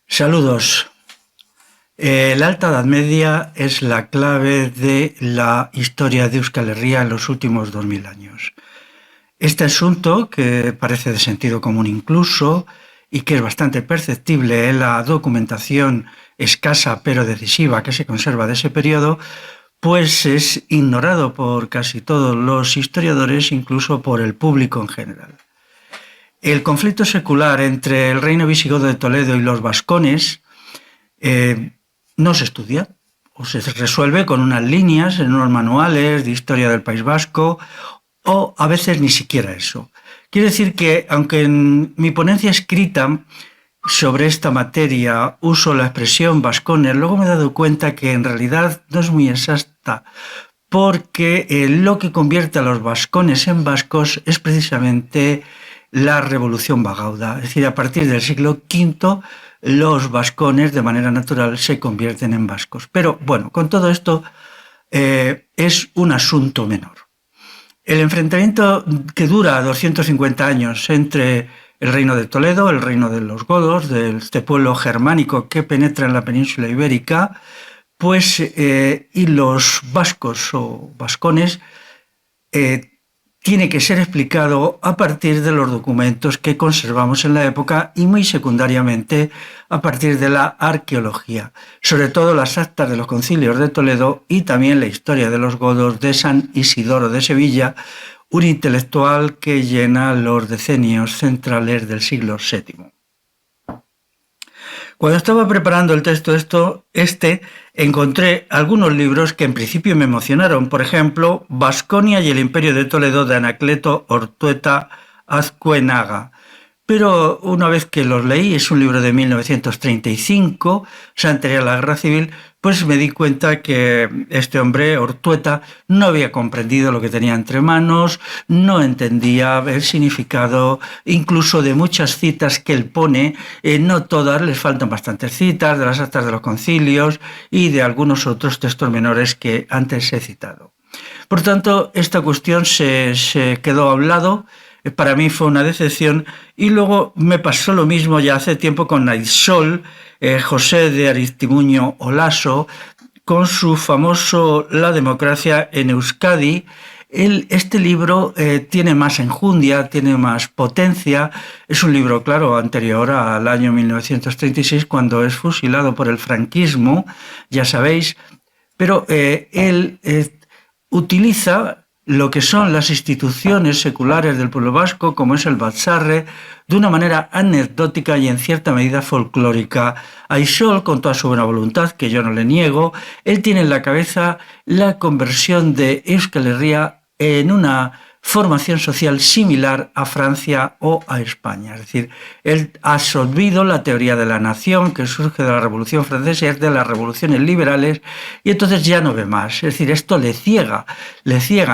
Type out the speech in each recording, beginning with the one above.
Saludos. La Alta Edad Media es la clave de la historia de Euskal Herria en los últimos 2000 años. Este asunto, que parece de sentido común incluso, y que es bastante perceptible en la documentación escasa pero decisiva que se conserva de ese periodo, pues es ignorado por casi todos los historiadores, incluso por el público en general. El conflicto secular entre el reino visigodo de Toledo y los vascones no se estudia o se resuelve con unas líneas en unos manuales de historia del País Vasco o a veces ni siquiera eso. Quiero decir que aunque en mi ponencia escrita sobre esta materia uso la expresión vascones, luego me he dado cuenta que en realidad no es muy exacta, porque lo que convierte a los vascones en vascos es precisamente la revolución bagauda. Es decir, a partir del siglo V los vascones de manera natural se convierten en vascos. Pero bueno, con todo esto es un asunto menor. El enfrentamiento que dura 250 años entre el reino de Toledo, el reino de los godos, de este pueblo germánico que penetra en la península ibérica, pues y los vascos o vascones tiene que ser explicado a partir de los documentos que conservamos en la época y muy secundariamente a partir de la arqueología, sobre todo las actas de los concilios de Toledo y también la historia de los godos de San Isidoro de Sevilla, un intelectual que llena los decenios centrales del siglo VII. Cuando estaba preparando el texto encontré algunos libros que en principio me emocionaron. Por ejemplo, Vasconia y el Imperio de Toledo de Anacleto Ortueta Azcuenaga. Pero una vez que los leí, es un libro de 1935, o sea, anterior a la Guerra Civil, pues me di cuenta que este hombre, Ortueta, no había comprendido lo que tenía entre manos, no entendía el significado, incluso de muchas citas que él pone, no todas, les faltan bastantes citas, de las actas de los concilios y de algunos otros textos menores que antes he citado. Por tanto, esta cuestión se quedó a un lado. Para mí fue una decepción y luego me pasó lo mismo ya hace tiempo con Naisol, José de Aristimuño Olaso, con su famoso La democracia en Euskadi. Este libro tiene más enjundia, tiene más potencia. Es un libro, claro, anterior al año 1936, cuando es fusilado por el franquismo, ya sabéis, pero él utiliza lo que son las instituciones seculares del pueblo vasco, como es el Batzarre, de una manera anecdótica y en cierta medida folclórica. Aisol, con toda su buena voluntad, que yo no le niego, él tiene en la cabeza la conversión de Euskal Herria en una formación social similar a Francia o a España. Es decir, él ha absorbido la teoría de la nación que surge de la Revolución Francesa y es de las revoluciones liberales y entonces ya no ve más. Es decir, esto le ciega,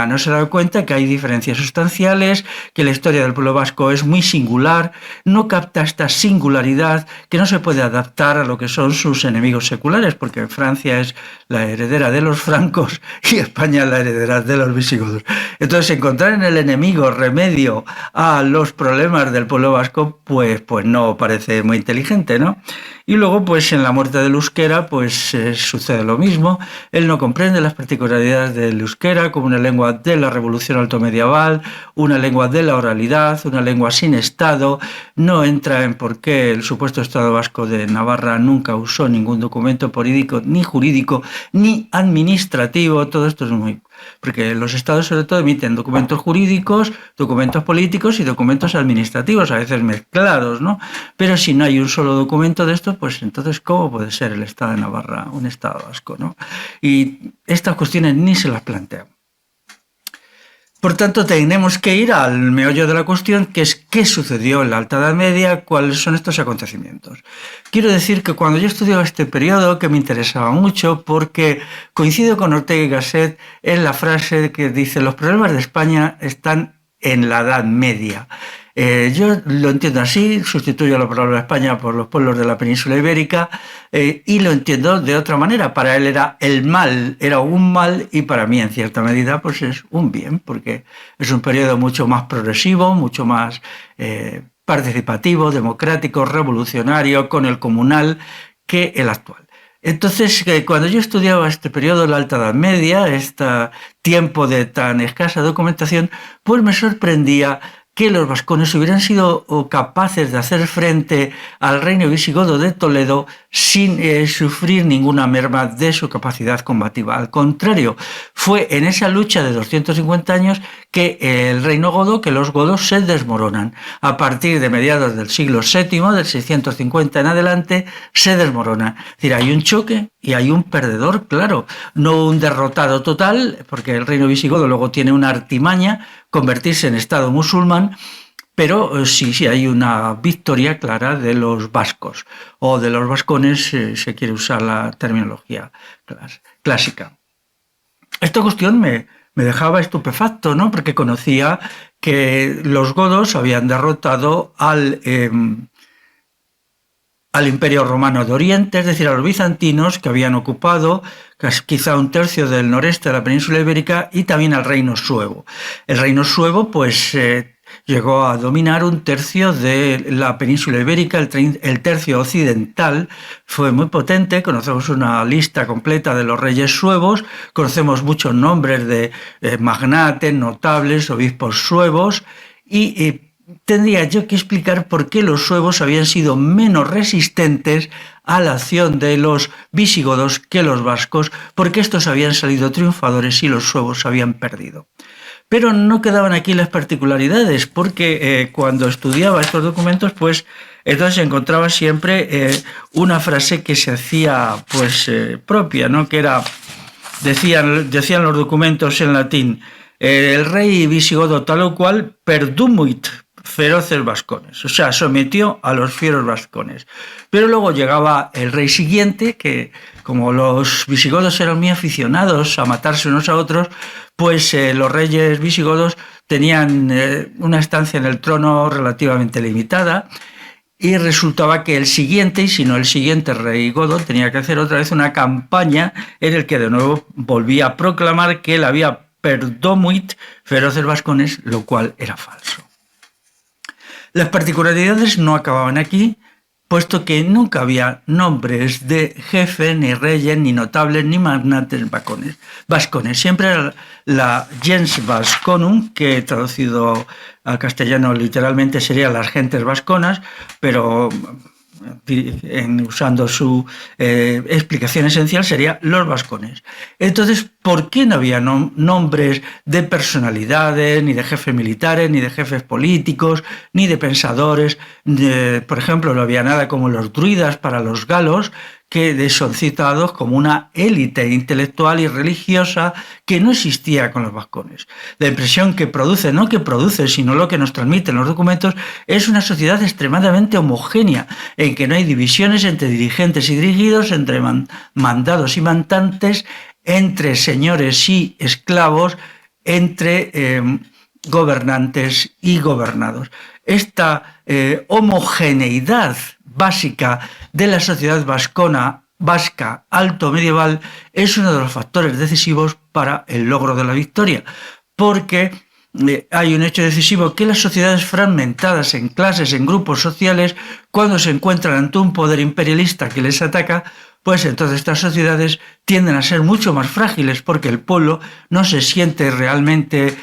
no se da cuenta que hay diferencias sustanciales, que la historia del pueblo vasco es muy singular, no capta esta singularidad que no se puede adaptar a lo que son sus enemigos seculares, porque Francia es la heredera de los francos y España la heredera de los visigodos. Entonces, encontrar en el enemigo remedio a los problemas del pueblo vasco, pues no parece muy inteligente, ¿no? Y luego, pues en la muerte del euskera, pues sucede lo mismo. Él no comprende las particularidades del euskera como una lengua de la revolución altomedieval, una lengua de la oralidad, una lengua sin Estado. No entra en por qué el supuesto Estado vasco de Navarra nunca usó ningún documento político, ni jurídico, ni administrativo. Todo esto es muy... Porque los estados sobre todo emiten documentos jurídicos, documentos políticos y documentos administrativos, a veces mezclados, ¿no? Pero si no hay un solo documento de esto, pues entonces ¿cómo puede ser el Estado de Navarra un Estado vasco, ¿no? Y estas cuestiones ni se las plantean. Por tanto, tenemos que ir al meollo de la cuestión, que es qué sucedió en la Alta Edad Media, cuáles son estos acontecimientos. Quiero decir que cuando yo estudiaba este periodo, que me interesaba mucho, porque coincido con Ortega y Gasset en la frase que dice: los problemas de España están en la Edad Media. Yo lo entiendo así, sustituyo la palabra España por los pueblos de la península ibérica y lo entiendo de otra manera. Para él era el mal, era un mal y para mí en cierta medida pues es un bien, porque es un periodo mucho más progresivo, mucho más participativo, democrático, revolucionario, con el comunal, que el actual. Entonces, cuando yo estudiaba este periodo de la Alta Edad Media, este tiempo de tan escasa documentación, pues me sorprendía que los vascones hubieran sido capaces de hacer frente al reino visigodo de Toledo sin sufrir ninguna merma de su capacidad combativa. Al contrario, fue en esa lucha de 250 años que el reino godo, que los godos se desmoronan. A partir de mediados del siglo VII, del 650 en adelante, se desmorona. Es decir, hay un choque y hay un perdedor, claro, no un derrotado total, porque el reino visigodo luego tiene una artimaña, convertirse en Estado musulmán, pero sí hay una victoria clara de los vascos, o de los vascones, se quiere usar la terminología clásica. Esta cuestión me dejaba estupefacto, ¿no? Porque conocía que los godos habían derrotado al Imperio Romano de Oriente, es decir, a los bizantinos, que habían ocupado quizá un tercio del noreste de la península ibérica, y también al reino suevo. El reino suevo pues llegó a dominar un tercio de la península ibérica, el tercio occidental fue muy potente. Conocemos una lista completa de los reyes suevos, conocemos muchos nombres de magnates, notables, obispos suevos, y tendría yo que explicar por qué los suevos habían sido menos resistentes a la acción de los visigodos que los vascos, porque estos habían salido triunfadores y los suevos habían perdido. Pero no quedaban aquí las particularidades, porque cuando estudiaba estos documentos, pues entonces encontraba siempre una frase que se hacía propia, ¿no? Que era, decían los documentos en latín, el rey visigodo tal o cual perdumuit feroces vascones, o sea, sometió a los fieros vascones. Pero luego llegaba el rey siguiente, que como los visigodos eran muy aficionados a matarse unos a otros, pues los reyes visigodos tenían una estancia en el trono relativamente limitada, y resultaba que el siguiente, y si no el siguiente rey godo, tenía que hacer otra vez una campaña en el que de nuevo volvía a proclamar que él había perdomuit feroces vascones, lo cual era falso. Las particularidades no acababan aquí, puesto que nunca había nombres de jefe, ni reyes, ni notables, ni magnates vascones. Siempre era la gens vasconum, que traducido al castellano literalmente sería las gentes vasconas, pero usando su explicación esencial sería los vascones. Entonces, ¿por qué no había nombres de personalidades, ni de jefes militares, ni de jefes políticos, ni de pensadores? Por ejemplo, no había nada como los druidas para los galos, que son citados como una élite intelectual y religiosa que no existía con los vascones. La impresión que produce, no que produce, sino lo que nos transmiten los documentos, es una sociedad extremadamente homogénea, en que no hay divisiones entre dirigentes y dirigidos, entre mandados y mandantes, entre señores y esclavos, entre gobernantes y gobernados. Esta homogeneidad básica de la sociedad vasca alto medieval es uno de los factores decisivos para el logro de la victoria, porque hay un hecho decisivo, que las sociedades fragmentadas en clases, en grupos sociales, cuando se encuentran ante un poder imperialista que les ataca, pues entonces estas sociedades tienden a ser mucho más frágiles, porque el pueblo no se siente realmente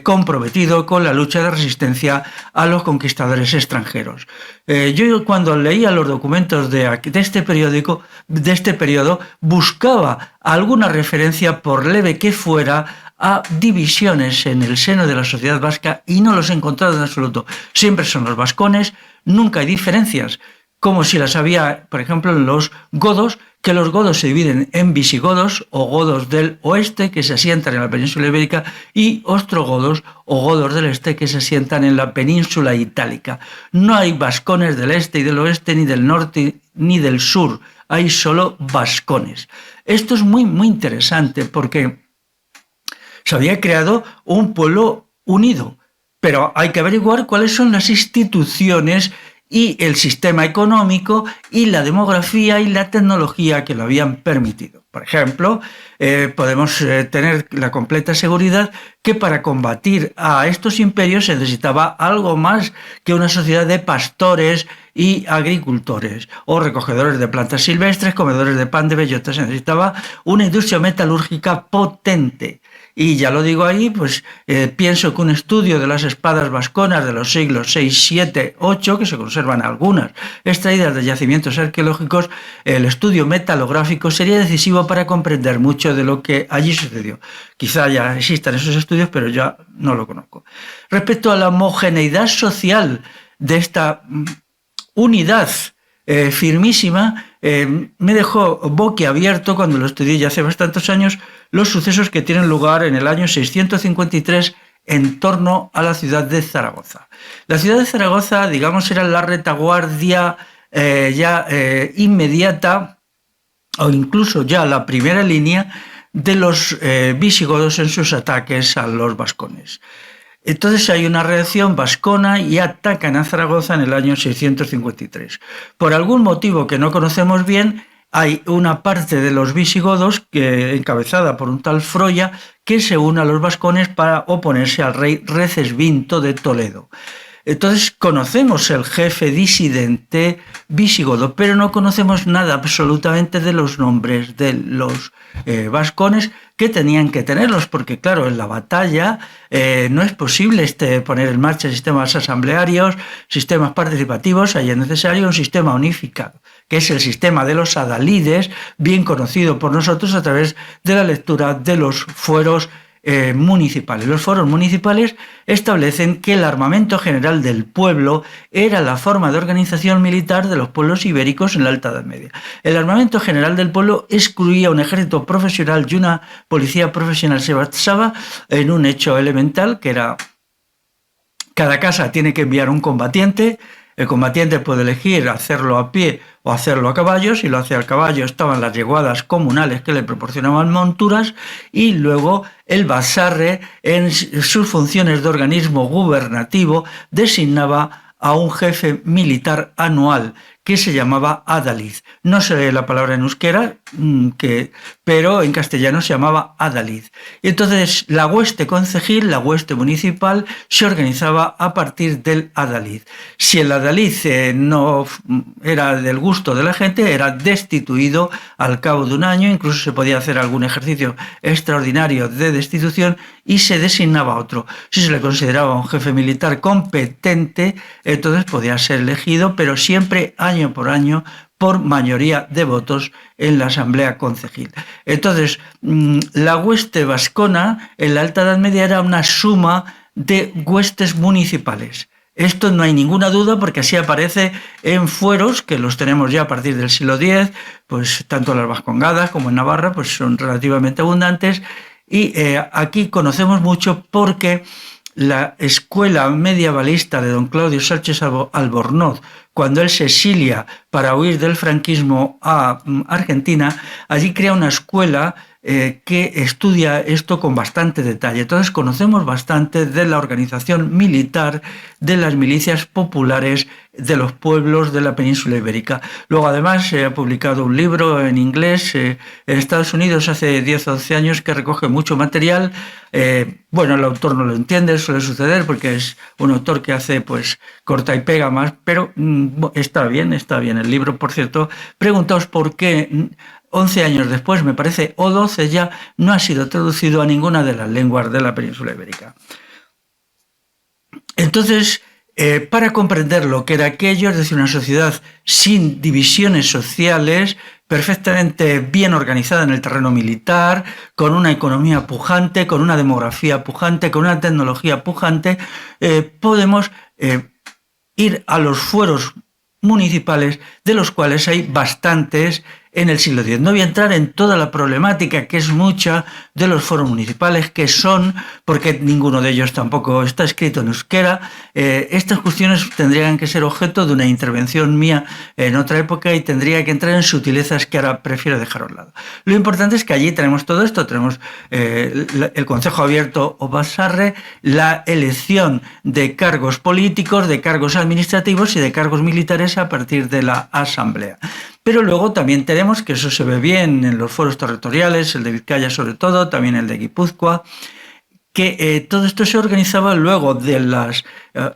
comprometido con la lucha de resistencia a los conquistadores extranjeros. Yo cuando leía los documentos de este periodo, buscaba alguna referencia, por leve que fuera, a divisiones en el seno de la sociedad vasca, y no los he encontrado en absoluto. Siempre son los vascones, nunca hay diferencias, como si las había, por ejemplo, en los godos, que los godos se dividen en visigodos o godos del oeste, que se asientan en la península ibérica, y ostrogodos o godos del este, que se asientan en la península itálica. No hay vascones del este y del oeste, ni del norte ni del sur, hay solo vascones. Esto es muy, muy interesante, porque se había creado un pueblo unido, pero hay que averiguar cuáles son las instituciones y el sistema económico y la demografía y la tecnología que lo habían permitido. Por ejemplo, podemos tener la completa seguridad que para combatir a estos imperios se necesitaba algo más que una sociedad de pastores y agricultores o recogedores de plantas silvestres, comedores de pan de bellota. Se necesitaba una industria metalúrgica potente. Y ya lo digo ahí, pues pienso que un estudio de las espadas vasconas de los siglos 6, 7, 8, que se conservan algunas extraídas de yacimientos arqueológicos, el estudio metalográfico sería decisivo para comprender mucho de lo que allí sucedió. Quizá ya existan esos estudios, pero ya no lo conozco. Respecto a la homogeneidad social de esta unidad firmísima, me dejó boquiabierto cuando lo estudié ya hace bastantes años los sucesos que tienen lugar en el año 653 en torno a la ciudad de Zaragoza. La ciudad de Zaragoza, digamos, era la retaguardia inmediata o incluso ya la primera línea de los visigodos en sus ataques a los vascones. Entonces hay una reacción vascona y atacan a Zaragoza en el año 653. Por algún motivo que no conocemos bien, hay una parte de los visigodos, encabezada por un tal Froya, que se une a los vascones para oponerse al rey Recesvinto de Toledo. Entonces conocemos el jefe disidente visigodo, pero no conocemos nada absolutamente de los nombres de los vascones, que tenían que tenerlos, porque claro, en la batalla no es posible poner en marcha sistemas asamblearios, sistemas participativos. Ahí es necesario un sistema unificado, que es el sistema de los adalides, bien conocido por nosotros a través de la lectura de los fueros municipales. Los foros municipales establecen que el armamento general del pueblo era la forma de organización militar de los pueblos ibéricos en la Alta Edad Media. El armamento general del pueblo excluía un ejército profesional y una policía profesional. Se basaba en un hecho elemental, que era: cada casa tiene que enviar un combatiente. El combatiente puede elegir hacerlo a pie o hacerlo a caballo. Si lo hace a caballo, estaban las yeguadas comunales que le proporcionaban monturas, y luego el basarre, en sus funciones de organismo gubernativo, designaba a un jefe militar anual que se llamaba adalid. No sé la palabra en euskera, pero en castellano se llamaba adalid. Y entonces la hueste concejil, la hueste municipal, se organizaba a partir del adalid. Si el adalid no era del gusto de la gente, era destituido al cabo de un año. Incluso se podía hacer algún ejercicio extraordinario de destitución y se designaba otro. Si se le consideraba un jefe militar competente, entonces podía ser elegido, pero siempre año por año, por mayoría de votos en la asamblea concejil. Entonces, la hueste vascona en la Alta Edad Media era una suma de huestes municipales. Esto no hay ninguna duda, porque así aparece en fueros, que los tenemos ya a partir del siglo X, pues tanto las vascongadas como en Navarra pues son relativamente abundantes, y aquí conocemos mucho porque la escuela medievalista de don Claudio Sánchez Albornoz, cuando él se exilia para huir del franquismo a Argentina, allí crea una escuela que estudia esto con bastante detalle. Entonces conocemos bastante de la organización militar de las milicias populares de los pueblos de la península ibérica. Luego, además, se ha publicado un libro en inglés en Estados Unidos hace 10 o 11 años que recoge mucho material. Bueno, el autor no lo entiende, suele suceder porque es un autor que hace pues corta y pega más, pero está bien el libro. Por cierto, preguntaos por qué 11 años después, me parece, o 12 ya, no ha sido traducido a ninguna de las lenguas de la península ibérica. Entonces, para comprender lo que era aquello, es decir, una sociedad sin divisiones sociales, perfectamente bien organizada en el terreno militar, con una economía pujante, con una demografía pujante, con una tecnología pujante, podemos ir a los fueros municipales, de los cuales hay bastantes en el siglo X. No voy a entrar en toda la problemática, que es mucha, de los foros municipales, que son, porque ninguno de ellos tampoco está escrito en euskera. Estas cuestiones tendrían que ser objeto de una intervención mía en otra época y tendría que entrar en sutilezas que ahora prefiero dejar a un lado. Lo importante es que allí tenemos todo esto, tenemos el Consejo Abierto o Basarre, la elección de cargos políticos, de cargos administrativos y de cargos militares a partir de la Asamblea. Pero luego también tenemos, que eso se ve bien en los foros territoriales, el de Vizcaya sobre todo, también el de Guipúzcoa, que todo esto se organizaba luego de la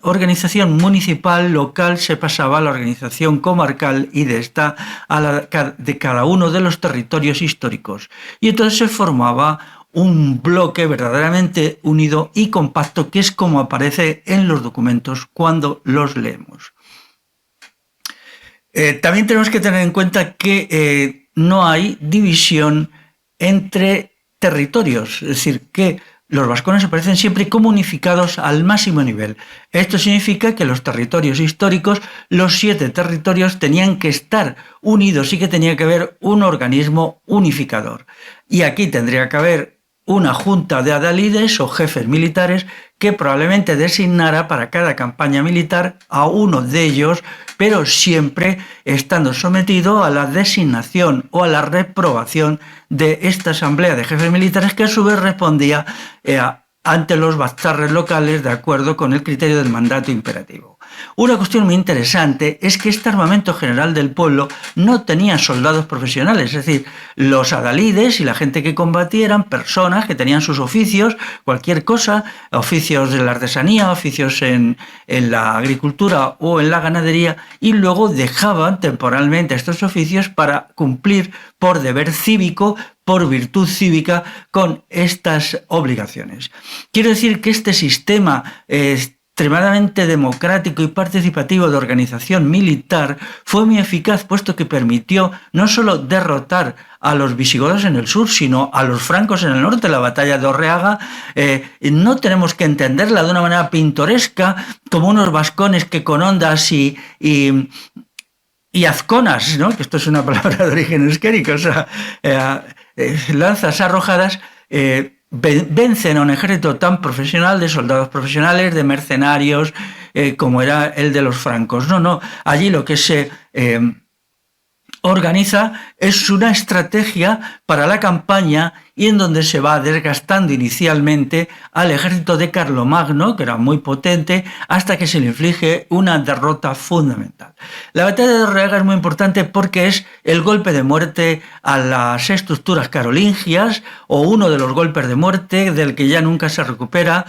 organización municipal local, se pasaba a la organización comarcal y de esta a la de cada uno de los territorios históricos. Y entonces se formaba un bloque verdaderamente unido y compacto, que es como aparece en los documentos cuando los leemos. También tenemos que tener en cuenta que no hay división entre territorios, es decir, que los vascones aparecen siempre como unificados al máximo nivel. Esto significa que los territorios históricos, los 7 territorios, tenían que estar unidos y que tenía que haber un organismo unificador. Y aquí tendría que haber una junta de adalides o jefes militares que probablemente designara para cada campaña militar a uno de ellos, pero siempre estando sometido a la designación o a la reprobación de esta asamblea de jefes militares, que a su vez respondía ante los bazarres locales de acuerdo con el criterio del mandato imperativo. Una cuestión muy interesante es que este armamento general del pueblo no tenía soldados profesionales, es decir, los adalides y la gente que combatía eran personas que tenían sus oficios, cualquier cosa, oficios de la artesanía, oficios en la agricultura o en la ganadería, y luego dejaban temporalmente estos oficios para cumplir por deber cívico, por virtud cívica, con estas obligaciones. Quiero decir que este sistema extremadamente democrático y participativo de organización militar fue muy eficaz, puesto que permitió no solo derrotar a los visigodos en el sur, sino a los francos en el norte. La batalla de Orreaga no tenemos que entenderla de una manera pintoresca, como unos vascones que con ondas y azconas, ¿no? Que esto es una palabra de origen euskérico, o sea, lanzas arrojadas, vencen a un ejército tan profesional, de soldados profesionales, de mercenarios, como era el de los francos. No, allí lo que se organiza es una estrategia para la campaña y en donde se va desgastando inicialmente al ejército de Carlomagno, que era muy potente, hasta que se le inflige una derrota fundamental. La batalla de Orreaga es muy importante porque es el golpe de muerte a las estructuras carolingias, o uno de los golpes de muerte del que ya nunca se recupera.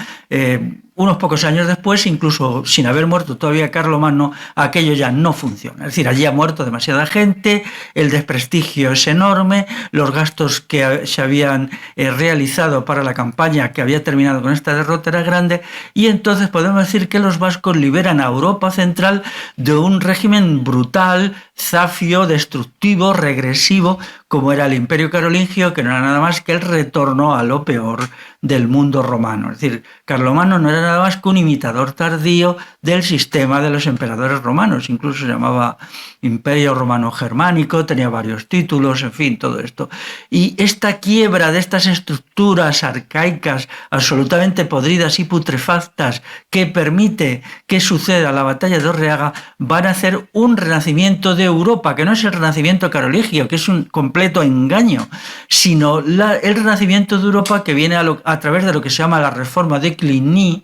Unos pocos años después, incluso sin haber muerto todavía Carlomagno, aquello ya no funciona. Es decir, allí ha muerto demasiada gente, el desprestigio es enorme, los gastos que se habían realizado para la campaña que había terminado con esta derrota era grande, y entonces podemos decir que los vascos liberan a Europa Central de un régimen brutal, zafio, destructivo, regresivo, como era el Imperio Carolingio, que no era nada más que el retorno a lo peor del mundo romano. Es decir, Carlomagno no era nada más que un imitador tardío del sistema de los emperadores romanos, incluso se llamaba Imperio Romano Germánico, tenía varios títulos, en fin, todo esto. Y esta quiebra de estas estructuras arcaicas, absolutamente podridas y putrefactas, que permite que suceda la batalla de Orreaga, van a hacer un renacimiento de Europa, que no es el renacimiento carolingio, que es un completo engaño, sino el renacimiento de Europa, que viene a través de lo que se llama la reforma de Cluny.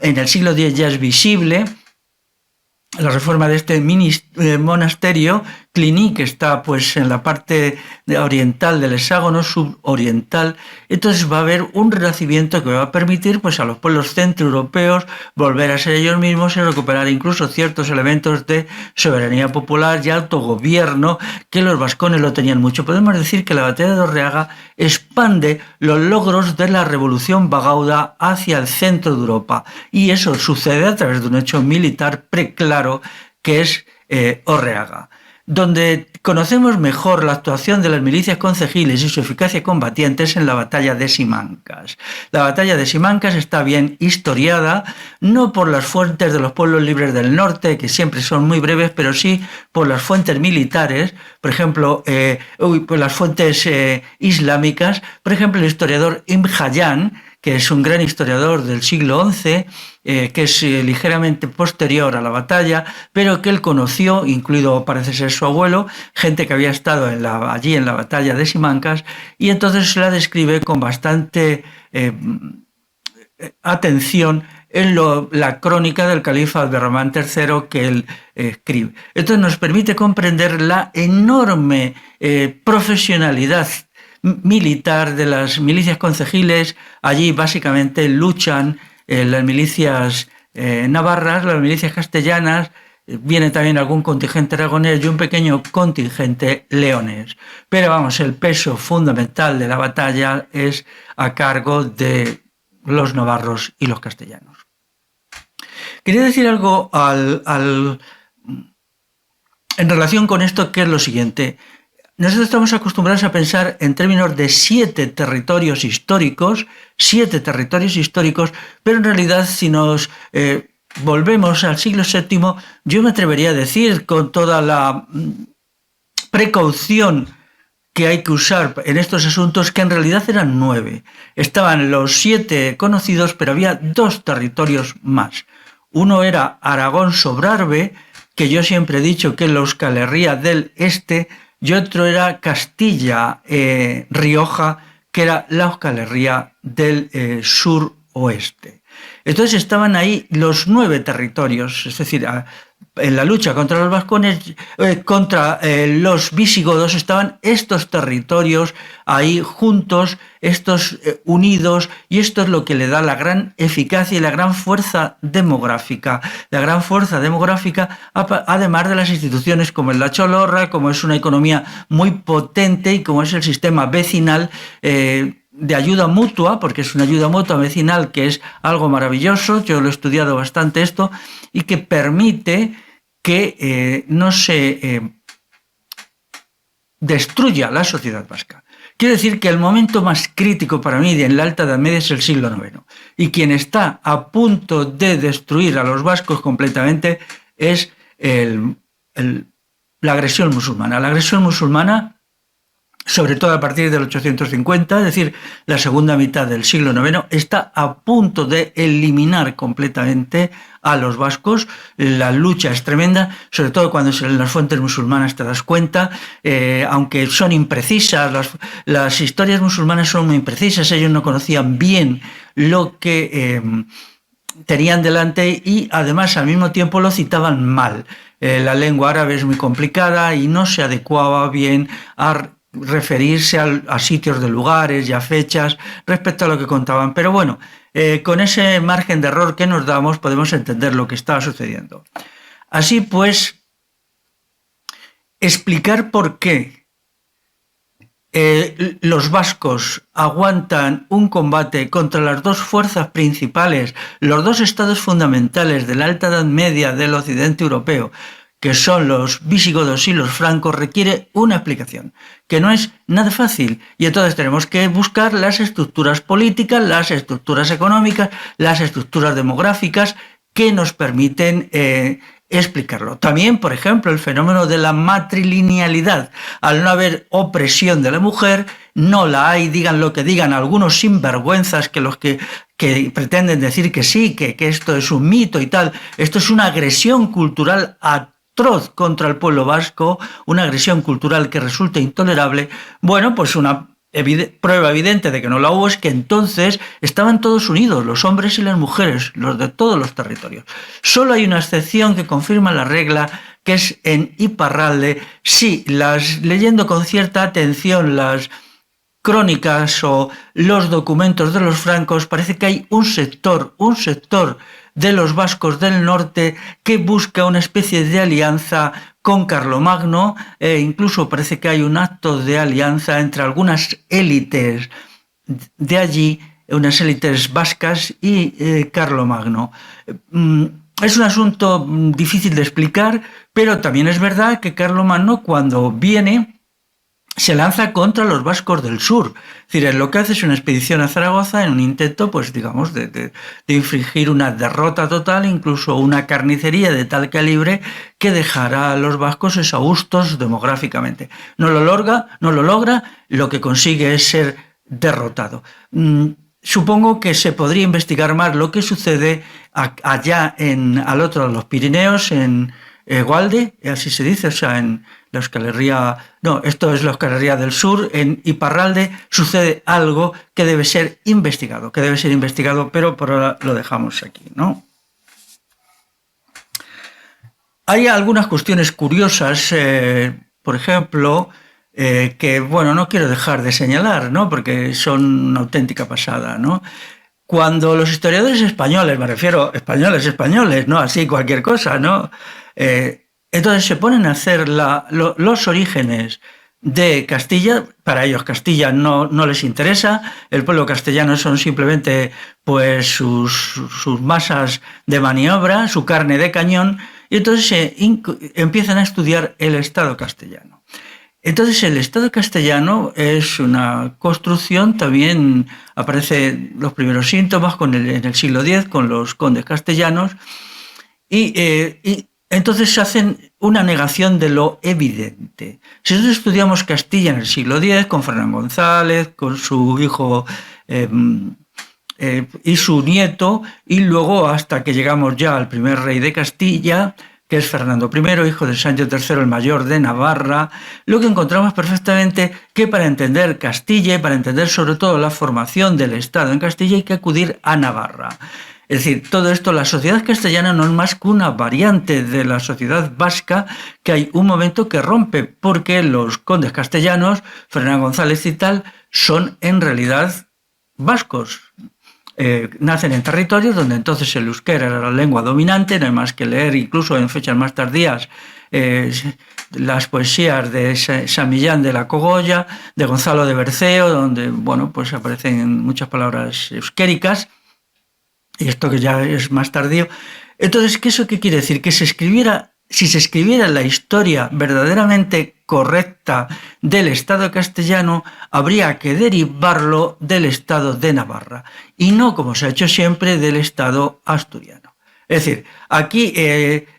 En el siglo X ya es visible la reforma de este monasterio, Cluny, que está pues en la parte oriental del hexágono suroriental. Entonces va a haber un renacimiento que va a permitir pues a los pueblos centroeuropeos volver a ser ellos mismos y recuperar incluso ciertos elementos de soberanía popular y autogobierno, que los vascones lo tenían mucho. Podemos decir que la batalla de Orreaga expande los logros de la revolución bagauda hacia el centro de Europa, y eso sucede a través de un hecho militar preclaro, que es Orreaga, donde conocemos mejor la actuación de las milicias concejiles y su eficacia combatiente es en la batalla de Simancas. La batalla de Simancas está bien historiada, no por las fuentes de los pueblos libres del norte, que siempre son muy breves, pero sí por las fuentes militares, por ejemplo, por las fuentes islámicas. Por ejemplo, el historiador Ibn Hayyan, que es un gran historiador del siglo XI, que es ligeramente posterior a la batalla, pero que él conoció, incluido parece ser su abuelo, gente que había estado allí en la batalla de Simancas, y entonces la describe con bastante atención en la crónica del califa Abderramán III que él escribe. Esto nos permite comprender la enorme profesionalidad militar de las milicias concejiles. Allí básicamente luchan las milicias navarras, las milicias castellanas, viene también algún contingente aragonés y un pequeño contingente leonés. Pero vamos, el peso fundamental de la batalla es a cargo de los navarros y los castellanos. Quería decir algo en relación con esto, que es lo siguiente. Nosotros estamos acostumbrados a pensar en términos de 7 territorios históricos, pero en realidad si nos volvemos al siglo VII, yo me atrevería a decir, con toda la precaución que hay que usar en estos asuntos, que en realidad eran 9. Estaban los 7 conocidos, pero había 2 territorios más. Uno era Aragón-Sobrarbe, que yo siempre he dicho que es la Euskal Herria del Este, y otro era Castilla-Rioja, que era la Euskal Herria del suroeste. Entonces estaban ahí los 9 territorios, es decir, en la lucha contra los vascones, contra los visigodos, estaban estos territorios ahí juntos, estos unidos, y esto es lo que le da la gran eficacia y la gran fuerza demográfica. La gran fuerza demográfica, además de las instituciones como es la Cholorra, como es una economía muy potente y como es el sistema vecinal, de ayuda mutua, porque es una ayuda mutua vecinal que es algo maravilloso. Yo lo he estudiado bastante esto, y que permite que no se destruya la sociedad vasca. Quiero decir que el momento más crítico para mí en la Alta Edad Media es el siglo IX, y quien está a punto de destruir a los vascos completamente es la agresión musulmana. La agresión musulmana, sobre todo a partir del 850, es decir, la segunda mitad del siglo IX, está a punto de eliminar completamente a los vascos. La lucha es tremenda, sobre todo cuando en las fuentes musulmanas te das cuenta, aunque son imprecisas, las historias musulmanas son muy imprecisas, ellos no conocían bien lo que tenían delante, y además al mismo tiempo lo citaban mal. La lengua árabe es muy complicada y no se adecuaba bien a referirse a sitios de lugares y a fechas respecto a lo que contaban. Pero bueno, con ese margen de error que nos damos podemos entender lo que estaba sucediendo. Así pues, explicar por qué los vascos aguantan un combate contra las 2 fuerzas principales, los 2 estados fundamentales de la Alta Edad Media del occidente europeo, que son los visigodos y los francos, requiere una explicación, que no es nada fácil. Y entonces tenemos que buscar las estructuras políticas, las estructuras económicas, las estructuras demográficas que nos permiten explicarlo. También, por ejemplo, el fenómeno de la matrilinealidad. Al no haber opresión de la mujer, no la hay, digan lo que digan algunos sinvergüenzas, que los que pretenden decir que sí, que esto es un mito y tal. Esto es una agresión cultural atroz contra el pueblo vasco, una agresión cultural que resulta intolerable. Bueno, pues una prueba evidente de que no la hubo es que entonces estaban todos unidos, los hombres y las mujeres, los de todos los territorios. Solo hay una excepción que confirma la regla, que es en Iparralde. Sí, leyendo con cierta atención las crónicas o los documentos de los francos, parece que hay un sector de los vascos del norte que busca una especie de alianza con Carlomagno, incluso parece que hay un acto de alianza entre algunas élites de allí, unas élites vascas y Carlomagno. Es un asunto difícil de explicar, pero también es verdad que Carlomagno, cuando viene, se lanza contra los vascos del sur. Es decir, lo que hace es una expedición a Zaragoza en un intento, pues digamos, de infligir una derrota total, incluso una carnicería de tal calibre que dejará a los vascos exhaustos demográficamente. No lo logra, lo que consigue es ser derrotado. Supongo que se podría investigar más lo que sucede allá al otro de los Pirineos, en Gualde, así se dice, o sea, en la Euskal Herria, no, esto es la Euskal Herria del Sur, en Iparralde sucede algo que debe ser investigado, pero por ahora lo dejamos aquí, ¿no? Hay algunas cuestiones curiosas, por ejemplo, que, bueno, no quiero dejar de señalar, ¿no? Porque son una auténtica pasada, ¿no? Cuando los historiadores españoles, me refiero españoles, no así cualquier cosa, ¿no? Entonces se ponen a hacer los orígenes de Castilla. Para ellos Castilla no les interesa, el pueblo castellano son simplemente pues sus masas de maniobra, su carne de cañón, y entonces empiezan a estudiar el Estado castellano. Entonces el Estado castellano es una construcción, también aparecen los primeros síntomas en el siglo X con los condes castellanos, y entonces hacen una negación de lo evidente. Si nosotros estudiamos Castilla en el siglo X con Fernán González, con su hijo y su nieto, y luego hasta que llegamos ya al primer rey de Castilla, que es Fernando I, hijo de Sancho III el Mayor de Navarra, lo que encontramos perfectamente que para entender Castilla y para entender sobre todo la formación del Estado en Castilla hay que acudir a Navarra. Es decir, todo esto, la sociedad castellana no es más que una variante de la sociedad vasca que hay un momento que rompe, porque los condes castellanos, Fernán González y tal, son en realidad vascos. Nacen en territorios donde entonces el euskera era la lengua dominante, no hay más que leer incluso en fechas más tardías las poesías de San Millán de la Cogolla, de Gonzalo de Berceo, donde bueno, pues aparecen muchas palabras euskéricas, y esto que ya es más tardío. Entonces, ¿eso qué quiere decir? Que si se escribiera la historia verdaderamente correcta del Estado castellano, habría que derivarlo del Estado de Navarra y no, como se ha hecho siempre, del Estado asturiano. Es decir, aquí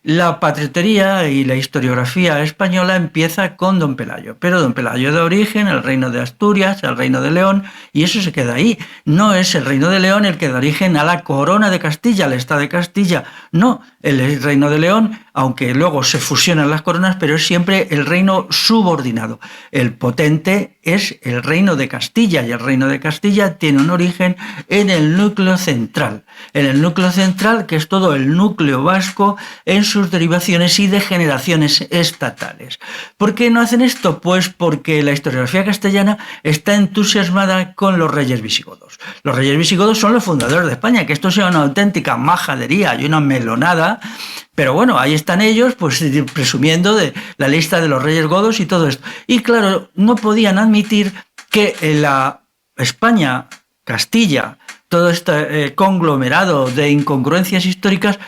la patriotería y la historiografía española empieza con Don Pelayo, pero Don Pelayo da origen al reino de Asturias, al reino de León, y eso se queda ahí. No es el reino de León el que da origen a la corona de Castilla, al Estado de Castilla. No, el reino de León, aunque luego se fusionan las coronas, pero es siempre el reino subordinado. El potente es el reino de Castilla, y el reino de Castilla tiene un origen en el núcleo central. En el núcleo central, que es todo el núcleo vasco en sus derivaciones y degeneraciones estatales. ¿Por qué no hacen esto? Pues porque la historiografía castellana está entusiasmada con los reyes visigodos. Los reyes visigodos son los fundadores de España, que esto sea una auténtica majadería y una melonada, pero bueno, ahí están ellos pues presumiendo de la lista de los reyes godos y todo esto. Y claro, no podían admitir que la España, Castilla, todo este conglomerado de incongruencias históricas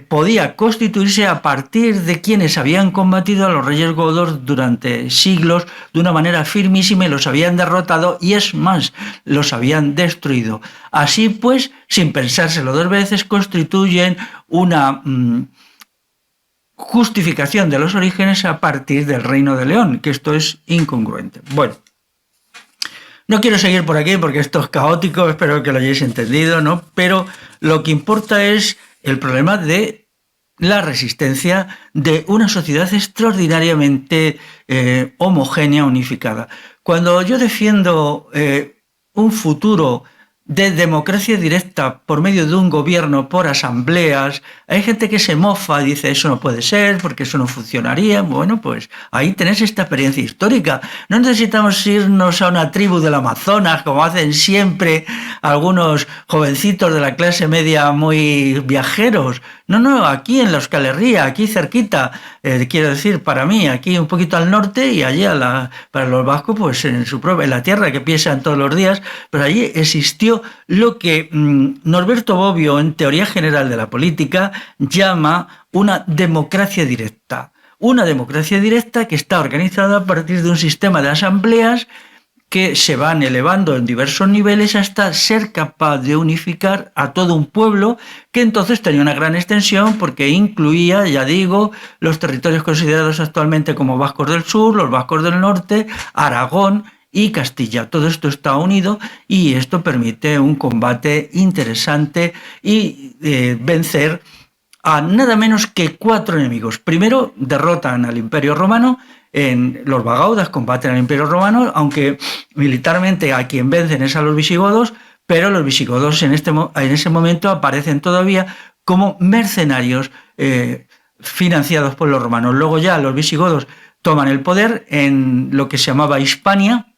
podía constituirse a partir de quienes habían combatido a los reyes godos durante siglos de una manera firmísima y los habían derrotado y es más, los habían destruido. Así pues, sin pensárselo dos veces, constituyen una justificación de los orígenes a partir del Reino de León, que esto es incongruente. Bueno, no quiero seguir por aquí porque esto es caótico, espero que lo hayáis entendido, ¿no? Pero lo que importa es el problema de la resistencia de una sociedad extraordinariamente homogénea, unificada. Cuando yo defiendo un futuro de democracia directa por medio de un gobierno por asambleas, hay gente que se mofa y dice eso no puede ser porque eso no funcionaría. Bueno, pues ahí tenés esta experiencia histórica. No necesitamos irnos a una tribu del Amazonas como hacen siempre algunos jovencitos de la clase media muy viajeros. No, aquí en la Euskal Herria, aquí cerquita, quiero decir, para mí, aquí un poquito al norte y allí para los vascos, pues en la tierra que piensan todos los días, pero allí existió lo que Norberto Bobbio, en Teoría General de la Política, llama una democracia directa. Una democracia directa que está organizada a partir de un sistema de asambleas que se van elevando en diversos niveles hasta ser capaz de unificar a todo un pueblo que entonces tenía una gran extensión porque incluía, ya digo, los territorios considerados actualmente como vascos del sur, los vascos del norte, Aragón y Castilla. Todo esto está unido y esto permite un combate interesante y vencer a nada menos que 4 enemigos. Primero, derrotan al Imperio Romano, los bagaudas combaten al Imperio Romano, aunque militarmente a quien vencen es a los visigodos, pero los visigodos en ese momento aparecen todavía como mercenarios financiados por los romanos. Luego ya los visigodos toman el poder en lo que se llamaba Hispania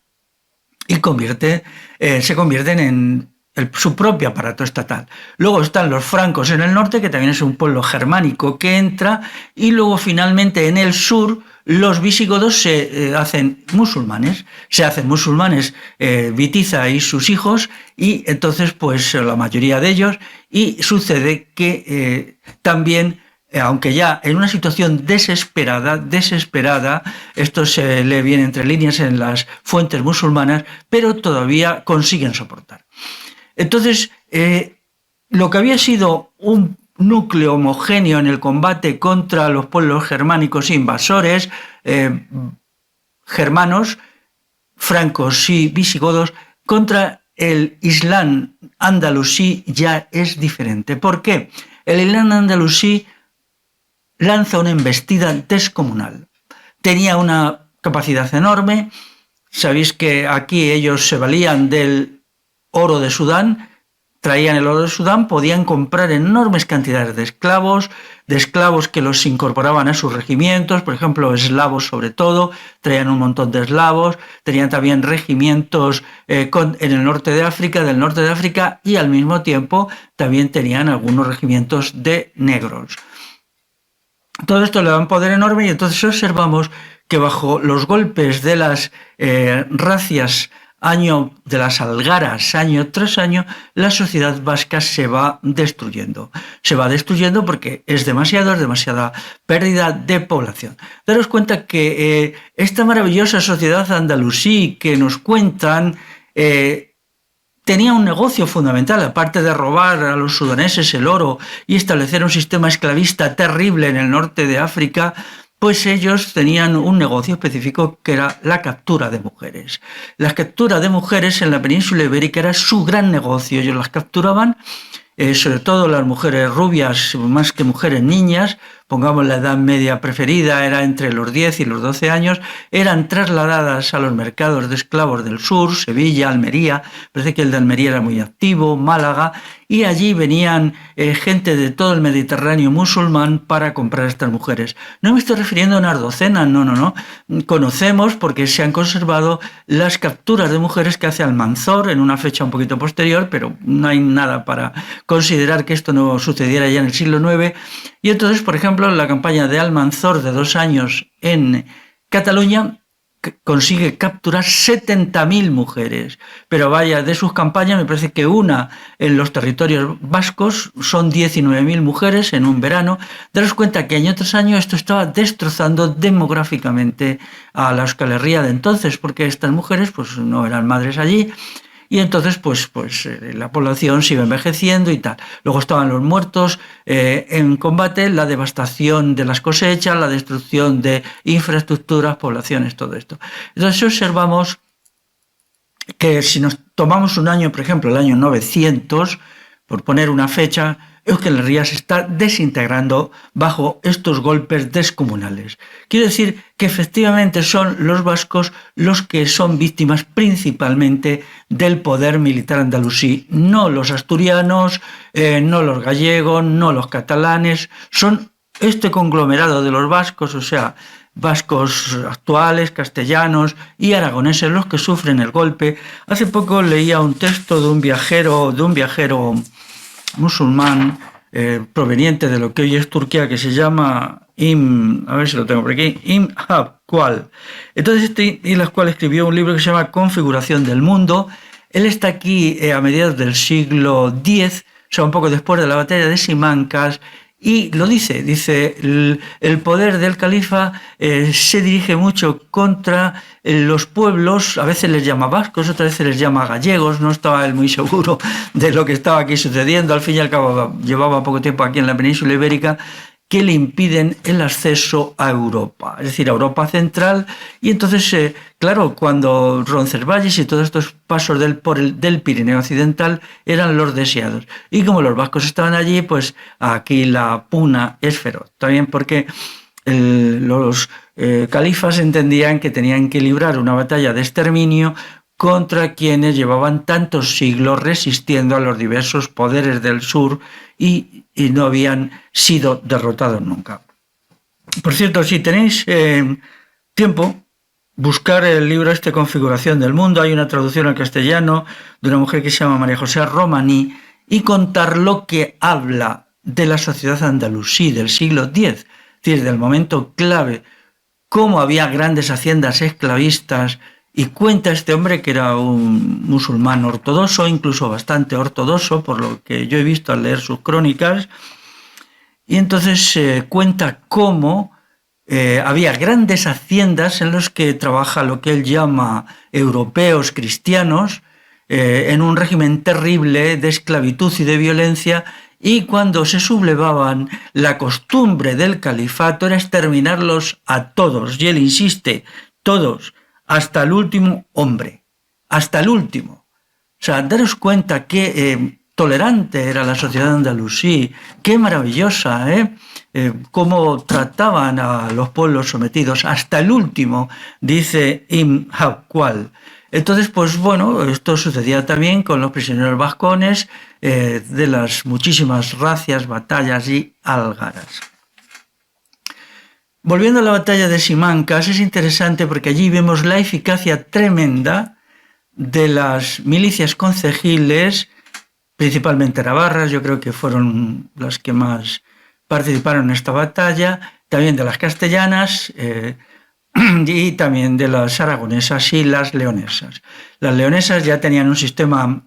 y se convierten en su propio aparato estatal. Luego están los francos en el norte, que también es un pueblo germánico que entra, y luego finalmente en el sur los visigodos se hacen musulmanes. Witiza y sus hijos, y entonces pues la mayoría de ellos, y sucede que también, aunque ya en una situación desesperada, esto se lee bien entre líneas en las fuentes musulmanas, pero todavía consiguen soportar. Entonces, lo que había sido un núcleo homogéneo en el combate contra los pueblos germánicos invasores, germanos, francos y visigodos, contra el Islam andalusí ya es diferente. ¿Por qué? El Islam andalusí lanza una embestida descomunal. Tenía una capacidad enorme. Sabéis que aquí ellos se valían del oro de Sudán, traían el oro de Sudán, podían comprar enormes cantidades de esclavos que los incorporaban a sus regimientos, por ejemplo, eslavos sobre todo, traían un montón de eslavos, tenían también regimientos en el norte de África, y al mismo tiempo también tenían algunos regimientos de negros. Todo esto le da un poder enorme, y entonces observamos que bajo los golpes de las racias de las algaras, año tras año, la sociedad vasca se va destruyendo. Se va destruyendo porque es demasiada pérdida de población. Daros cuenta que esta maravillosa sociedad andalusí que nos cuentan tenía un negocio fundamental, aparte de robar a los sudaneses el oro y establecer un sistema esclavista terrible en el norte de África. Pues ellos tenían un negocio específico que era la captura de mujeres. La captura de mujeres en la península ibérica era su gran negocio. Ellos las capturaban, sobre todo las mujeres rubias, más que mujeres niñas, pongamos la edad media preferida, era entre los 10 y los 12 años, eran trasladadas a los mercados de esclavos del sur, Sevilla, Almería, parece que el de Almería era muy activo, Málaga, y allí venían gente de todo el Mediterráneo musulmán para comprar estas mujeres. No me estoy refiriendo a unas docenas, no. Conocemos, porque se han conservado, las capturas de mujeres que hace Almanzor en una fecha un poquito posterior, pero no hay nada para considerar que esto no sucediera ya en el siglo IX. Y entonces, por ejemplo, la campaña de Almanzor de 2 años en Cataluña consigue capturar 70.000 mujeres. Pero vaya, de sus campañas me parece que una en los territorios vascos son 19.000 mujeres en un verano. Daros cuenta que año tras año esto estaba destrozando demográficamente a la Euskal Herria de entonces, porque estas mujeres pues no eran madres allí. Y entonces pues la población se iba envejeciendo y tal. Luego estaban los muertos en combate, la devastación de las cosechas, la destrucción de infraestructuras, poblaciones, todo esto. Entonces observamos que si nos tomamos un año, por ejemplo, el año 900, por poner una fecha, Euskal Herria se está desintegrando bajo estos golpes descomunales. Quiero decir que efectivamente son los vascos los que son víctimas principalmente del poder militar andalusí, no los asturianos, no los gallegos, no los catalanes, son este conglomerado de los vascos, o sea, vascos actuales, castellanos y aragoneses los que sufren el golpe. Hace poco leía un texto de un viajero musulmán proveniente de lo que hoy es Turquía, que se llama a ver si lo tengo por aquí, Habqual. Entonces Habqual escribió un libro que se llama Configuración del Mundo. Él está aquí a mediados del siglo X, o sea, un poco después de la batalla de Simancas, y lo dice, el poder del califa se dirige mucho contra los pueblos, a veces les llama vascos, otras veces les llama gallegos, no estaba él muy seguro de lo que estaba aquí sucediendo, al fin y al cabo llevaba poco tiempo aquí en la península ibérica, que le impiden el acceso a Europa, es decir, a Europa central. Y entonces, claro, cuando Roncesvalles y todos estos pasos del Pirineo occidental eran los deseados. Y como los vascos estaban allí, pues aquí la pugna es feroz. También porque los califas entendían que tenían que librar una batalla de exterminio contra quienes llevaban tantos siglos resistiendo a los diversos poderes del sur y no habían sido derrotados nunca. Por cierto, si tenéis tiempo, buscar el libro Configuración del Mundo. Hay una traducción al castellano de una mujer que se llama María José Romaní, y contar lo que habla de la sociedad andalusí del siglo X, es decir, del momento clave, cómo había grandes haciendas esclavistas. Y cuenta este hombre que era un musulmán ortodoxo, incluso bastante ortodoxo, por lo que yo he visto al leer sus crónicas. Y entonces cuenta cómo había grandes haciendas en las que trabaja lo que él llama europeos cristianos, en un régimen terrible de esclavitud y de violencia. Y cuando se sublevaban, la costumbre del califato era exterminarlos a todos. Y él insiste, todos, hasta el último hombre, hasta el último. O sea, daros cuenta qué tolerante era la sociedad andalusí, qué maravillosa, cómo trataban a los pueblos sometidos, hasta el último, dice Ibn Hawqal. Entonces, pues bueno, esto sucedía también con los prisioneros vascones de las muchísimas racias, batallas y algaras. Volviendo a la batalla de Simancas, es interesante porque allí vemos la eficacia tremenda de las milicias concejiles, principalmente navarras, yo creo que fueron las que más participaron en esta batalla, también de las castellanas y también de las aragonesas y las leonesas. Las leonesas ya tenían un sistema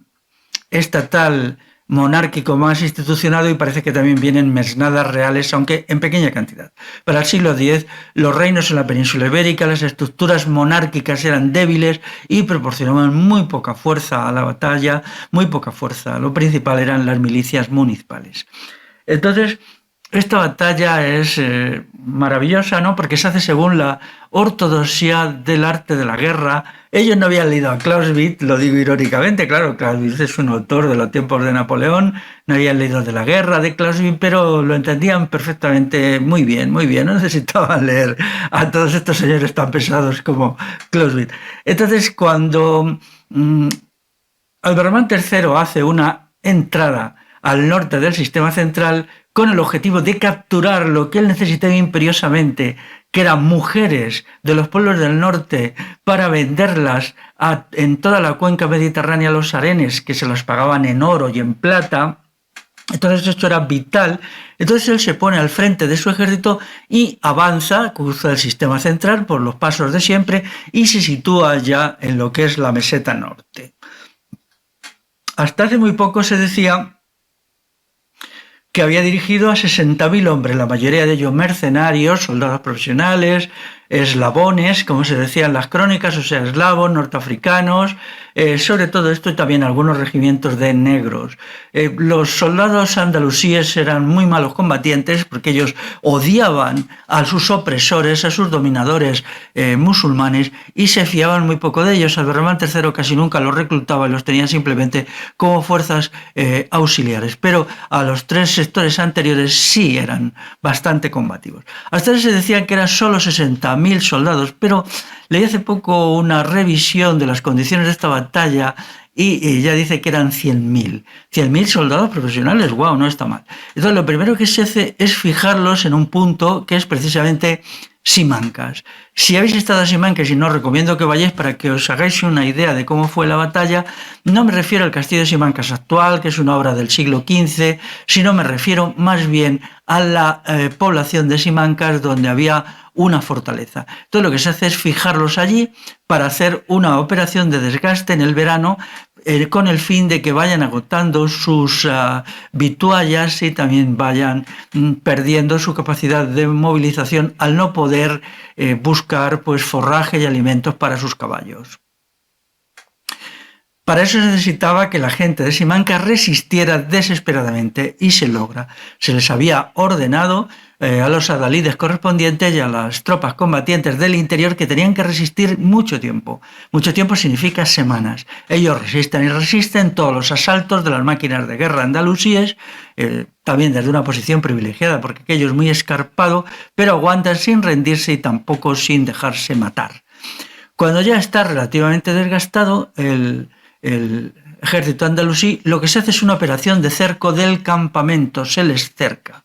estatal monárquico más institucionado y parece que también vienen mesnadas reales, aunque en pequeña cantidad. Para el siglo X, los reinos en la península ibérica, las estructuras monárquicas eran débiles y proporcionaban muy poca fuerza a la batalla, muy poca fuerza. Lo principal eran las milicias municipales. Entonces, esta batalla es maravillosa, ¿no? Porque se hace según la ortodoxia del arte de la guerra. Ellos no habían leído a Clausewitz, lo digo irónicamente, claro, Clausewitz es un autor de los tiempos de Napoleón, no habían leído de la guerra de Clausewitz, pero lo entendían perfectamente, muy bien, no necesitaban leer a todos estos señores tan pesados como Clausewitz. Entonces, cuando Alderman III hace una entrada al norte del sistema central, con el objetivo de capturar lo que él necesitaba imperiosamente, que eran mujeres de los pueblos del norte, para venderlas en toda la cuenca mediterránea a los arenes, que se las pagaban en oro y en plata. Entonces esto era vital. Entonces él se pone al frente de su ejército y avanza, cruza el sistema central por los pasos de siempre y se sitúa ya en lo que es la meseta norte. Hasta hace muy poco se decía que había dirigido a 60.000 hombres, la mayoría de ellos mercenarios, soldados profesionales, eslabones, como se decía en las crónicas, o sea, eslavos, norteafricanos, sobre todo esto y también algunos regimientos de negros. Los soldados andalusíes eran muy malos combatientes porque ellos odiaban a sus opresores, a sus dominadores musulmanes, y se fiaban muy poco de ellos. Alderman III casi nunca los reclutaba y los tenía simplemente como fuerzas auxiliares, pero a los tres sectores anteriores sí eran bastante combativos. Hasta ahora se decía que eran solo 60.000 soldados, pero leí hace poco una revisión de las condiciones de esta batalla y ya dice que eran 100.000. 100.000 soldados profesionales, wow, no está mal. Entonces lo primero que se hace es fijarlos en un punto que es precisamente Simancas. Si habéis estado a Simancas, y no os recomiendo que vayáis para que os hagáis una idea de cómo fue la batalla, no me refiero al castillo de Simancas actual, que es una obra del siglo XV, sino me refiero más bien a la población de Simancas, donde había una fortaleza. Entonces lo que se hace es fijarlos allí para hacer una operación de desgaste en el verano, con el fin de que vayan agotando sus vituallas y también vayan perdiendo su capacidad de movilización al no poder buscar pues forraje y alimentos para sus caballos. Para eso se necesitaba que la gente de Simancas resistiera desesperadamente y se logra. Se les había ordenado a los adalides correspondientes y a las tropas combatientes del interior que tenían que resistir mucho tiempo. Mucho tiempo significa semanas. Ellos resisten y resisten todos los asaltos de las máquinas de guerra andalusíes, también desde una posición privilegiada porque aquello es muy escarpado, pero aguantan sin rendirse y tampoco sin dejarse matar. Cuando ya está relativamente desgastado el ejército andalusí, lo que se hace es una operación de cerco del campamento, se les cerca.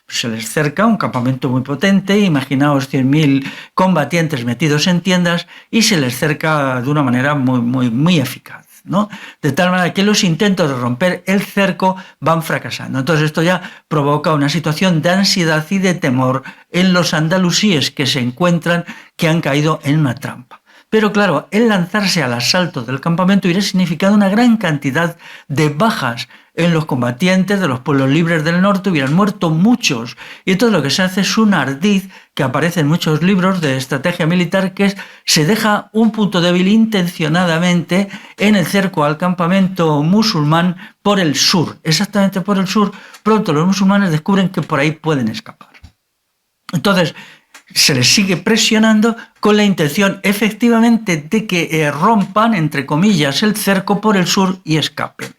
Se les cerca un campamento muy potente, imaginaos 100.000 combatientes metidos en tiendas y se les cerca de una manera muy eficaz, ¿no? De tal manera que los intentos de romper el cerco van fracasando. Entonces esto ya provoca una situación de ansiedad y de temor en los andalusíes que se encuentran que han caído en una trampa. Pero claro, el lanzarse al asalto del campamento hubiera significado una gran cantidad de bajas en los combatientes de los pueblos libres del norte, hubieran muerto muchos. Y entonces lo que se hace es un ardid que aparece en muchos libros de estrategia militar, que es se deja un punto débil intencionadamente en el cerco al campamento musulmán por el sur, exactamente por el sur. Pronto los musulmanes descubren que por ahí pueden escapar. Entonces, se les sigue presionando con la intención efectivamente de que rompan, entre comillas, el cerco por el sur y escapen.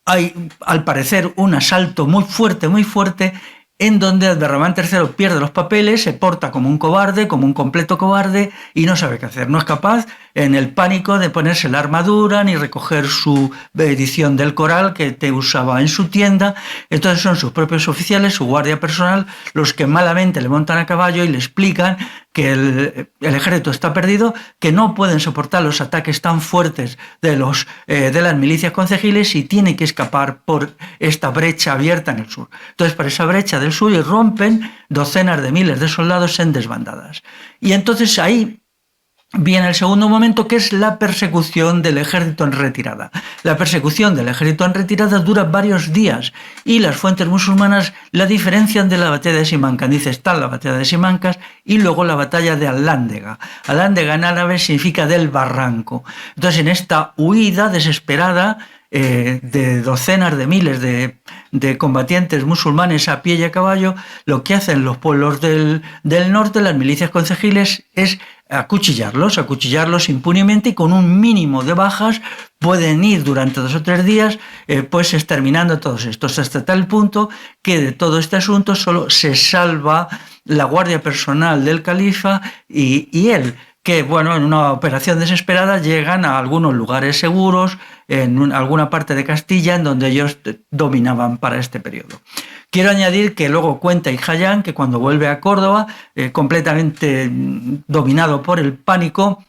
Hay, al parecer, un asalto muy fuerte, en donde Abderramán III pierde los papeles, se porta como un cobarde, como un completo cobarde, y no sabe qué hacer. No es capaz, en el pánico, de ponerse la armadura, ni recoger su edición del Corán que te usaba en su tienda. Entonces son sus propios oficiales, su guardia personal, los que malamente le montan a caballo y le explican que el ejército está perdido, que no pueden soportar los ataques tan fuertes de las milicias concejiles y tiene que escapar por esta brecha abierta en el sur. Entonces, por esa brecha del sur irrumpen docenas de miles de soldados en desbandadas. Y entonces ahí viene el segundo momento, que es la persecución del ejército en retirada. La persecución del ejército en retirada dura varios días y las fuentes musulmanas la diferencian de la batalla de Simancas. Dice, está la batalla de Simancas y luego la batalla de Alándega. Alándega en árabe significa del barranco. Entonces, en esta huida desesperada de docenas de miles de combatientes musulmanes a pie y a caballo, lo que hacen los pueblos del norte, las milicias concejiles, es acuchillarlos impunemente y con un mínimo de bajas pueden ir durante 2 o 3 días pues exterminando todos estos, hasta tal punto que de todo este asunto solo se salva la guardia personal del califa y él, que bueno, en una operación desesperada llegan a algunos lugares seguros, en alguna parte de Castilla, en donde ellos dominaban para este periodo. Quiero añadir que luego cuenta Hijayán que cuando vuelve a Córdoba, completamente dominado por el pánico,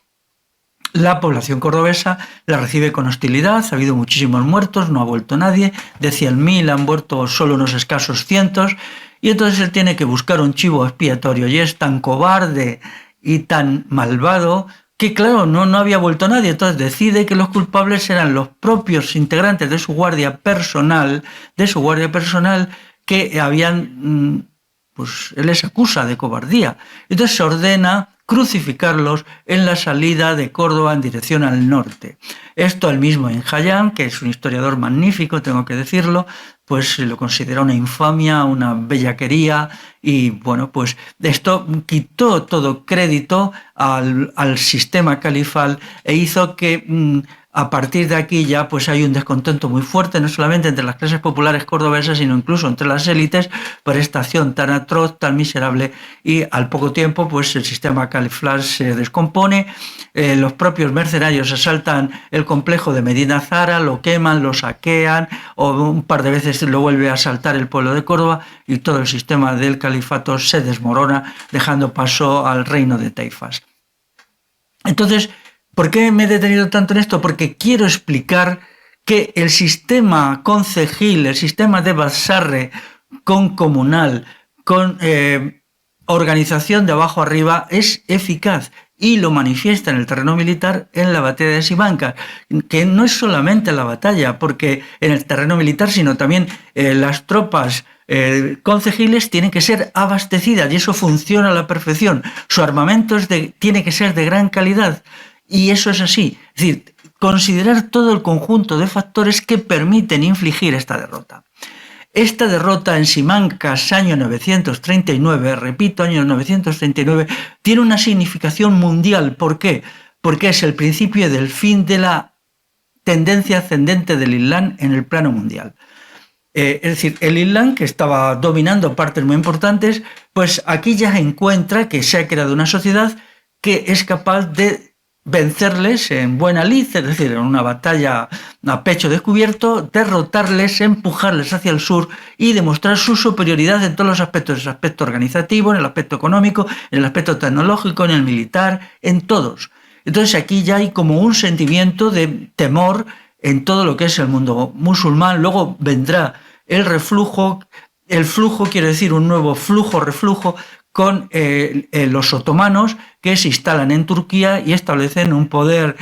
la población cordobesa la recibe con hostilidad, ha habido muchísimos muertos, no ha vuelto nadie, de 100.000 han muerto solo unos escasos cientos, y entonces él tiene que buscar un chivo expiatorio, y es tan cobarde y tan malvado que claro, no había vuelto nadie. Entonces decide que los culpables eran los propios integrantes de su guardia personal, que habían, pues él les acusa de cobardía. Entonces se ordena crucificarlos en la salida de Córdoba en dirección al norte. Esto el mismo Hijayán, que es un historiador magnífico, tengo que decirlo, pues lo considera una infamia, una bellaquería, y bueno, pues esto quitó todo crédito al sistema califal e hizo que a partir de aquí ya pues hay un descontento muy fuerte, no solamente entre las clases populares cordobesas, sino incluso entre las élites, por esta acción tan atroz, tan miserable, y al poco tiempo pues el sistema califal se descompone, los propios mercenarios asaltan el complejo de Medina Zara, lo queman, lo saquean, o un par de veces lo vuelve a asaltar el pueblo de Córdoba, y todo el sistema del califato se desmorona, dejando paso al reino de Taifas. Entonces, ¿por qué me he detenido tanto en esto? Porque quiero explicar que el sistema concejil, el sistema de Bassarre concomunal, con organización de abajo arriba, es eficaz y lo manifiesta en el terreno militar en la batalla de Simancas, que no es solamente la batalla, porque en el terreno militar, sino también las tropas concejiles tienen que ser abastecidas y eso funciona a la perfección. Su armamento tiene que ser de gran calidad. Y eso es así. Es decir, considerar todo el conjunto de factores que permiten infligir esta derrota. Esta derrota en Simancas, año 939, repito, año 939, tiene una significación mundial. ¿Por qué? Porque es el principio del fin de la tendencia ascendente del Islam en el plano mundial. Es decir, el Islam, que estaba dominando partes muy importantes, pues aquí ya encuentra que se ha creado una sociedad que es capaz de vencerles en buena lid, es decir, en una batalla a pecho descubierto, derrotarles, empujarles hacia el sur y demostrar su superioridad en todos los aspectos, en el aspecto organizativo, en el aspecto económico, en el aspecto tecnológico, en el militar, en todos. Entonces aquí ya hay como un sentimiento de temor en todo lo que es el mundo musulmán. Luego vendrá el reflujo, el flujo quiere decir un nuevo flujo-reflujo, con los otomanos, que se instalan en Turquía y establecen un poder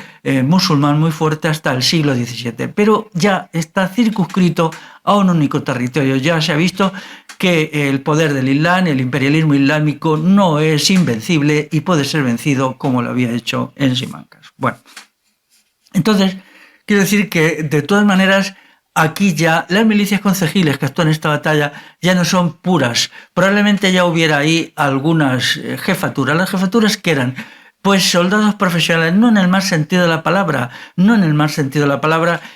musulmán muy fuerte hasta el siglo XVII. Pero ya está circunscrito a un único territorio. Ya se ha visto que el poder del Islam, el imperialismo islámico, no es invencible y puede ser vencido como lo había hecho en Simancas. Bueno, entonces, quiero decir que de todas maneras, aquí ya las milicias concejiles que actúan en esta batalla ya no son puras. Probablemente ya hubiera ahí algunas jefaturas. Las jefaturas que eran, pues soldados profesionales, no en el más sentido de la palabra,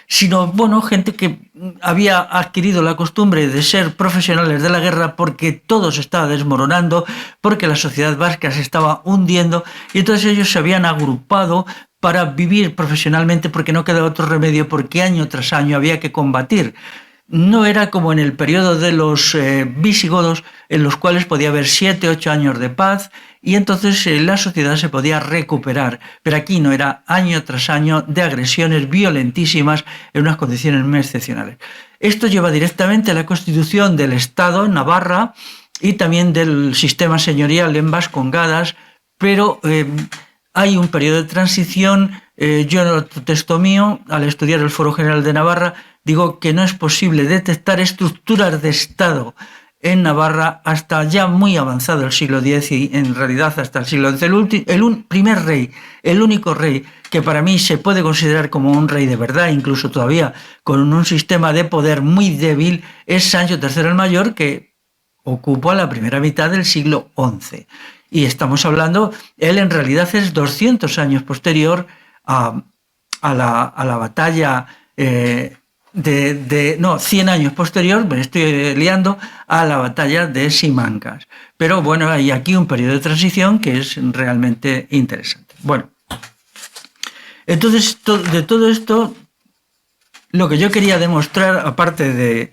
sino, bueno, gente que había adquirido la costumbre de ser profesionales de la guerra porque todo se estaba desmoronando, porque la sociedad vasca se estaba hundiendo, y entonces ellos se habían agrupado para vivir profesionalmente porque no quedaba otro remedio, porque año tras año había que combatir. No era como en el periodo de los visigodos, en los cuales podía haber 7, 8 años de paz y entonces la sociedad se podía recuperar. Pero aquí no, era año tras año de agresiones violentísimas en unas condiciones muy excepcionales. Esto lleva directamente a la constitución del Estado en Navarra y también del sistema señorial en Vascongadas, pero hay un periodo de transición. Yo en otro texto mío, al estudiar el Foro General de Navarra, digo que no es posible detectar estructuras de Estado en Navarra hasta ya muy avanzado el siglo X y en realidad hasta el siglo XI. El primer rey, el único rey que para mí se puede considerar como un rey de verdad, incluso todavía con un sistema de poder muy débil, es Sancho III el Mayor, que ocupó la primera mitad del siglo XI. Y estamos hablando, él en realidad es 200 años posterior a la batalla, 100 años posterior, me estoy liando, a la batalla de Simancas. Pero bueno, hay aquí un periodo de transición que es realmente interesante. Bueno, entonces de todo esto, lo que yo quería demostrar, aparte de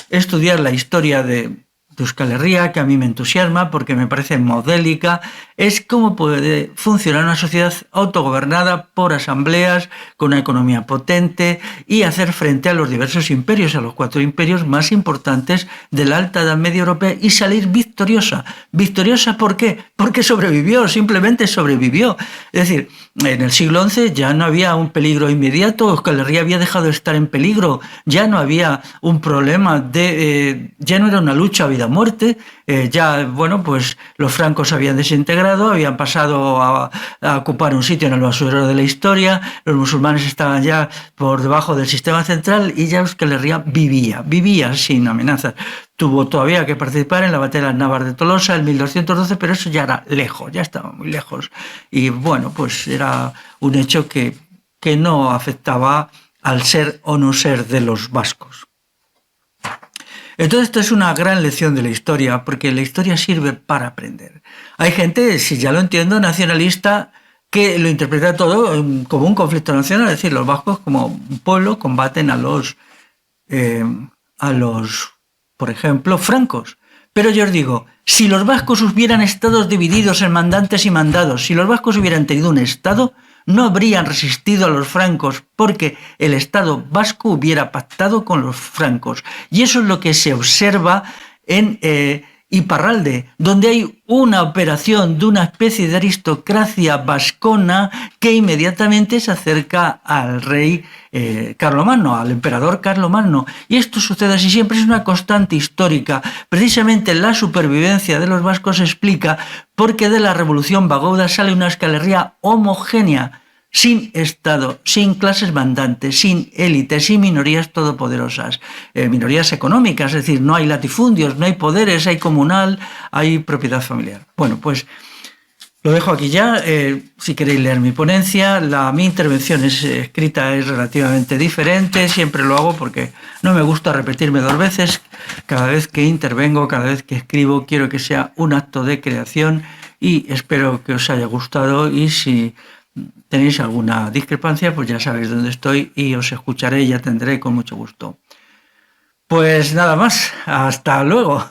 estudiar la historia de Euskal Herria, que a mí me entusiasma porque me parece modélica, es cómo puede funcionar una sociedad autogobernada por asambleas, con una economía potente y hacer frente a los diversos imperios, a los 4 imperios más importantes de la Alta Edad Media europea y salir victoriosa. ¿Victoriosa por qué? Porque sobrevivió, simplemente sobrevivió. Es decir, en el siglo XI ya no había un peligro inmediato, Euskal Herria había dejado de estar en peligro, ya no había un problema ya no era una lucha a vida o muerte, ya, bueno, pues los francos habían desintegrado, habían pasado a ocupar un sitio en el basurero de la historia, los musulmanes estaban ya por debajo del sistema central y ya Euskal Herria vivía sin amenazas. Tuvo todavía que participar en la batalla de Navar de Tolosa en 1212, pero eso ya era lejos, ya estaba muy lejos. Y bueno, pues era un hecho que no afectaba al ser o no ser de los vascos. Entonces esto es una gran lección de la historia, porque la historia sirve para aprender. Hay gente, si ya lo entiendo, nacionalista, que lo interpreta todo como un conflicto nacional, es decir, los vascos como un pueblo combaten a los, por ejemplo, francos. Pero yo os digo, si los vascos hubieran estado divididos en mandantes y mandados, si los vascos hubieran tenido un estado, no habrían resistido a los francos porque el Estado vasco hubiera pactado con los francos. Y eso es lo que se observa en Iparralde, donde hay una operación de una especie de aristocracia vascona que inmediatamente se acerca al rey Carlomagno, al emperador Carlomagno. Y esto sucede así siempre, es una constante histórica. Precisamente la supervivencia de los vascos se explica porque de la revolución vagoda sale una Euskal Herria homogénea. sin Estado, sin clases mandantes, sin élites, sin minorías todopoderosas, minorías económicas, es decir, no hay latifundios, no hay poderes, hay comunal, hay propiedad familiar. Bueno, pues lo dejo aquí ya. Si queréis leer mi ponencia, mi intervención escrita es relativamente diferente. Siempre lo hago porque no me gusta repetirme dos veces. Cada vez que intervengo, cada vez que escribo, quiero que sea un acto de creación y espero que os haya gustado. Y si tenéis alguna discrepancia, pues ya sabéis dónde estoy y os escucharé y atenderé con mucho gusto. Pues nada más. Hasta luego.